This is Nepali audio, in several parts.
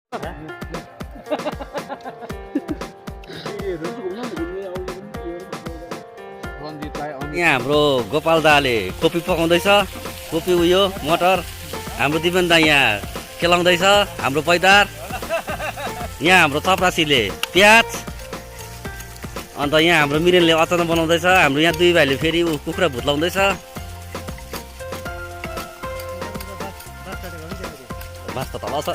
यहाँ हाम्रो गोपाल दाले कोपी पकाउँदैछ, कोपी उयो मटर। हाम्रो दिपेन दा यहाँ केलाउँदैछ, हाम्रो पैदार। यहाँ हाम्रो चपरासीले प्याज। अन्त यहाँ हाम्रो मिरेनले अचार बनाउँदैछ। हाम्रो यहाँ दुई भाइले फेरि कुखुरा भुत्लाउँदैछ। बाँस त तल छ,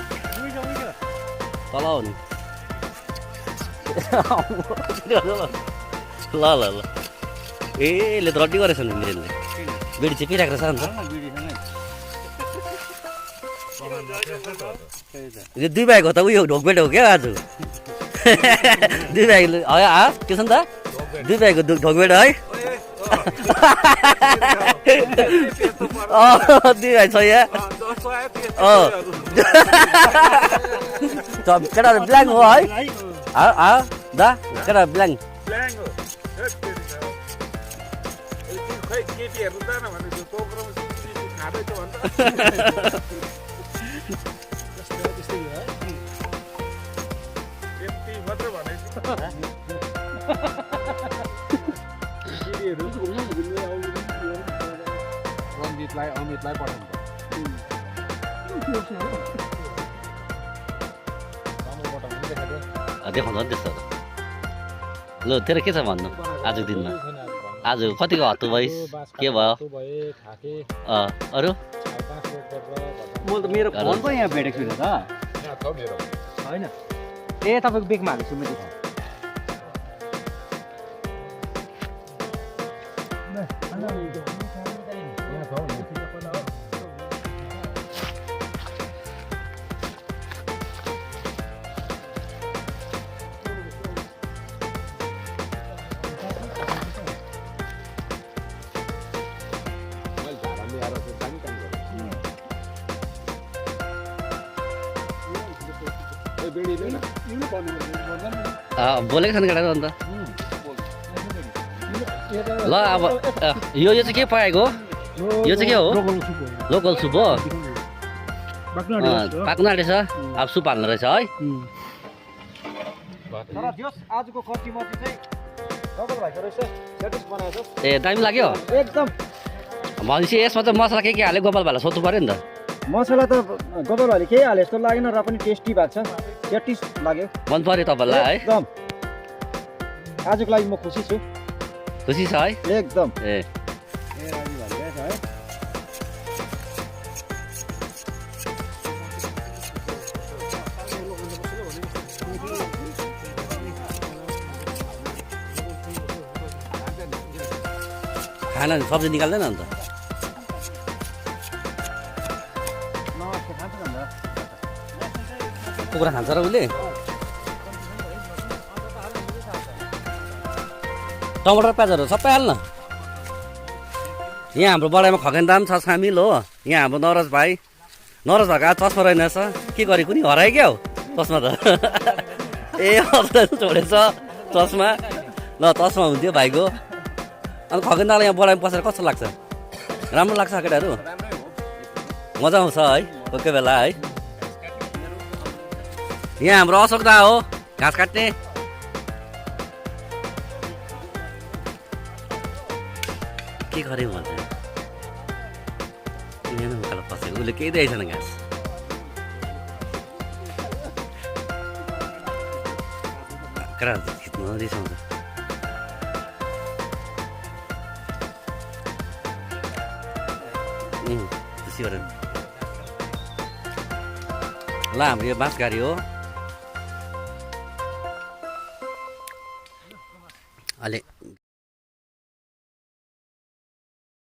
तल हो नि। ल ल ल ए यसले त रड्डी गरेछ नि मिरेनले। बिडी चाहिँ पिराखेको छ नि त। यो दुई भाइको त उयो ढोकबेट हो क्या आज। दुई भाइले के छ नि त, दुई भाइको ढोकबेट है। दुई भाइ छ यहाँ। केटा ब्ल्याङ्क हो है दा, केटा ब्ल्याङ्क। रञ्जितलाई अमितलाई पठाउनु देखाउँछ नि त्यस्तो। ल तेरो के छ भन्नु आजको दिनमा? आज कतिको हत्तु भइस्, के भयो अरू? म त मेरो फोन त यहाँ भेटेको छुइनँ त होइन। ए तपाईँको बेगमा हालेको छु मैले। बोलेको छ नि केटा अन्त। ल अब यो चाहिँ के पाएको? यो चाहिँ के हो? लोकल सुप हो। पाक्नु आँटेछ, अब सुप हाल्नु रहेछ है। आजको कच्ची-मच्ची चाहिँ डबल भएको रहेछ। सेटिस बनाएको ए दामी लाग्यो एकदम। भनेपछि यसमा चाहिँ मसला के हाल्यो गोपाल भाइलाई सोध्नु पऱ्यो नि त। मसला त गोपाल भाइले केही हाले जस्तो लागेन र पनि टेस्टी भएको छ। सेटिस लाग्यो, मन पऱ्यो तपाईँलाई है? एकदम। आजको लागि म खुसी छु। खुसी छ है एकदम। ए खाना सब्जी निकाल्दैन अन्त। कुखुरा खान्छ र उसले? टमाटर प्याजहरू सबै हाल्न। यहाँ हाम्रो बडाइमा खगेन दाम छ सामिल हो। यहाँ हाम्रो नरज भाइ, नरज भाइको आज चस्मा रहेनछ। के गरे कुनै हरायो क्या हो चस्मा त। ए छोडेछ चस्मा। ल चस्मा हुन्थ्यो भाइको। अनि खगेन दालाई यहाँ बडाइमा बसेर कस्तो लाग्छ? राम्रो लाग्छ केटाहरू? मजा आउँछ है कोही कोही बेला है। यहाँ हाम्रो अशोक दा हो घाँस काट्ने। के गऱ्यो भन्छ यहाँ उकालो पसेको उसले केही दिएछ न घाँस। खिच्नु रिसाउँछ। खुसी गरेर ल हाम्रो यो बाँस गाडी हो। अहिले